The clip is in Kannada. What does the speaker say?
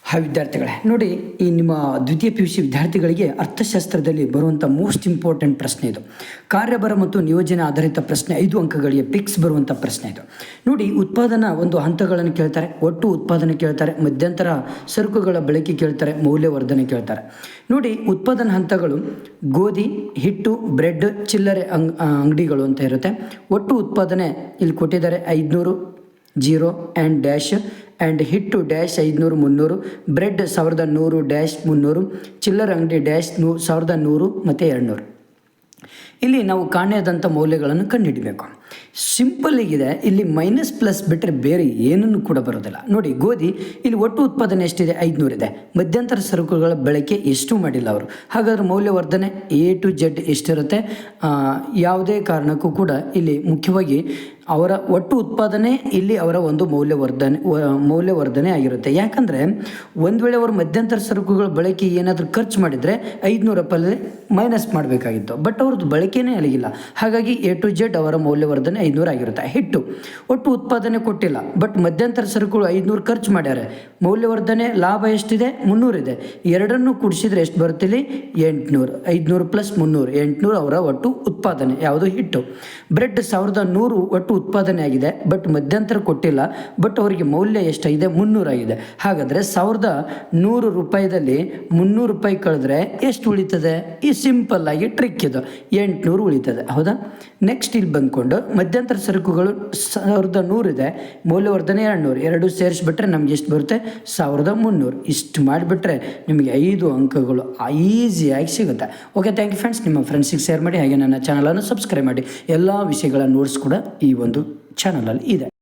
ಹಾಯ್ ವಿದ್ಯಾರ್ಥಿಗಳೇ, ನೋಡಿ ಈ ನಿಮ್ಮ ದ್ವಿತೀಯ PUC ವಿದ್ಯಾರ್ಥಿಗಳಿಗೆ ಅರ್ಥಶಾಸ್ತ್ರದಲ್ಲಿ ಬರುವಂಥ ಮೋಸ್ಟ್ ಇಂಪಾರ್ಟೆಂಟ್ ಪ್ರಶ್ನೆ ಇದು. ಕಾರ್ಯಭಾರ ಮತ್ತು ನಿಯೋಜನೆ ಆಧಾರಿತ ಪ್ರಶ್ನೆ, 5 ಅಂಕಗಳಿಗೆ ಪಿಕ್ಸ್ ಬರುವಂಥ ಪ್ರಶ್ನೆ ಇದು. ನೋಡಿ, ಉತ್ಪಾದನಾ ಒಂದು ಹಂತಗಳನ್ನು ಕೇಳ್ತಾರೆ, ಒಟ್ಟು ಉತ್ಪಾದನೆ ಕೇಳ್ತಾರೆ, ಮಧ್ಯಂತರ ಸರಕುಗಳ ಬಳಕೆ ಕೇಳ್ತಾರೆ, ಮೌಲ್ಯವರ್ಧನೆ ಕೇಳ್ತಾರೆ. ನೋಡಿ, ಉತ್ಪಾದನಾ ಹಂತಗಳು ಗೋಧಿ, ಹಿಟ್ಟು, ಬ್ರೆಡ್, ಚಿಲ್ಲರೆ ಅಂಗಡಿಗಳು ಅಂತ ಇರುತ್ತೆ. ಒಟ್ಟು ಉತ್ಪಾದನೆ ಇಲ್ಲಿ ಕೊಟ್ಟಿದ್ದಾರೆ 500 0 ಆ್ಯಂಡ್ ಡ್ಯಾಶ್ ಆ್ಯಂಡ್ ಹಿಟ್ಟು ಡ್ಯಾಶ್ 500 300, ಬ್ರೆಡ್ 1100 ಡ್ಯಾಶ್ 300, ಚಿಲ್ಲರ್ ಅಂಗಡಿ ಡ್ಯಾಶ್ 1100 ಮತ್ತು 200. ಇಲ್ಲಿ ನಾವು ಕಾಣೆಯಾದಂಥ ಮೌಲ್ಯಗಳನ್ನು ಕಂಡುಹಿಡಬೇಕು. ಸಿಂಪಲ್ಲಾಗಿದೆ, ಇಲ್ಲಿ ಮೈನಸ್ ಪ್ಲಸ್ ಬಿಟ್ಟರೆ ಬೇರೆ ಏನನ್ನು ಕೂಡ ಬರೋದಿಲ್ಲ. ನೋಡಿ, ಗೋಧಿ ಇಲ್ಲಿ ಒಟ್ಟು ಉತ್ಪಾದನೆ ಎಷ್ಟಿದೆ? 500 ಇದೆ. ಮಧ್ಯಂತರ ಸರಕುಗಳ ಬಳಕೆ ಎಷ್ಟು ಮಾಡಿಲ್ಲ ಅವರು. ಹಾಗಾದರೆ ಮೌಲ್ಯವರ್ಧನೆ A to Z ಎಷ್ಟಿರುತ್ತೆ? ಯಾವುದೇ ಕಾರಣಕ್ಕೂ ಕೂಡ ಇಲ್ಲಿ ಮುಖ್ಯವಾಗಿ ಅವರ ಒಟ್ಟು ಉತ್ಪಾದನೆ ಇಲ್ಲಿ ಅವರ ಒಂದು ಮೌಲ್ಯವರ್ಧನೆ ಆಗಿರುತ್ತೆ. ಯಾಕಂದರೆ ಒಂದು ವೇಳೆ ಅವರು ಮಧ್ಯಂತರ ಸರಕುಗಳ ಬಳಕೆ ಏನಾದರೂ ಖರ್ಚು ಮಾಡಿದರೆ 500 ರೂಪಾಯಿ ಮೈನಸ್ ಮಾಡಬೇಕಾಗಿತ್ತು. ಬಟ್ ಅವ್ರದ್ದು ಬಳಕೆನೇ ಆಗಿಲ್ಲ. ಹಾಗಾಗಿ A to Z ಅವರ ಮೌಲ್ಯವರ್ಧನೆ 500 ಆಗಿರುತ್ತೆ. ಹಿಟ್ಟು ಒಟ್ಟು ಉತ್ಪಾದನೆ ಕೊಟ್ಟಿಲ್ಲ, ಬಟ್ ಮಧ್ಯಂತರ ಸರಕುಗಳು 500 ಖರ್ಚು ಮಾಡ್ಯಾರೆ. ಮೌಲ್ಯವರ್ಧನೆ ಲಾಭ ಎಷ್ಟಿದೆ? 300 ಇದೆ. ಎರಡನ್ನೂ ಕೂಡಿಸಿದ್ರೆ ಎಷ್ಟು ಬರುತ್ತೆ? ಇಲ್ಲಿ 800. 500 + 300 800 ಅವರ ಒಟ್ಟು ಉತ್ಪಾದನೆ. ಯಾವುದು? ಹಿಟ್ಟು. ಬ್ರೆಡ್ 1100 ಒಟ್ಟು ಉತ್ಪಾದನೆ ಆಗಿದೆ, ಬಟ್ ಮಧ್ಯಂತರ ಕೊಟ್ಟಿಲ್ಲ, ಬಟ್ ಅವರಿಗೆ ಮೌಲ್ಯ ಎಷ್ಟಾಗಿದೆ? 300 ಆಗಿದೆ. ಹಾಗಾದರೆ 1100 ರೂಪಾಯಿದಲ್ಲಿ 300 ರೂಪಾಯಿ ಕಳೆದ್ರೆ ಎಷ್ಟು ಉಳಿತದೆ? ಈ ಸಿಂಪಲ್ ಆಗಿ ಟ್ರಿಕ್ ಇದು, 800 ಉಳಿತದೆ. ಹೌದಾ? ನೆಕ್ಸ್ಟ್ ಇಲ್ಲಿ ಬಂದ್ಕೊಂಡು ಮಧ್ಯಂತರ ಸರಕುಗಳು 1100 ಇದೆ, ಮೌಲ್ಯವರ್ಧನೆ 200, ಎರಡು ಸೇರಿಸ್ಬಿಟ್ರೆ ನಮ್ಗೆ ಎಷ್ಟು ಬರುತ್ತೆ? 1300. ಇಷ್ಟು ಮಾಡಿಬಿಟ್ರೆ ನಿಮಗೆ 5 ಅಂಕಗಳು ಈಸಿಯಾಗಿ ಸಿಗುತ್ತೆ. Okay, thank you friends. ನಿಮ್ಮ ಫ್ರೆಂಡ್ಸಿಗೆ ಶೇರ್ ಮಾಡಿ, ಹಾಗೆ ನನ್ನ ಚಾನಲನ್ನು ಸಬ್ಸ್ಕ್ರೈಬ್ ಮಾಡಿ. ಎಲ್ಲ ವಿಷಯಗಳ ನೋಟ್ಸ್ ಕೂಡ ಈ ಒಂದು ಚಾನಲಲ್ಲಿ ಇದೆ.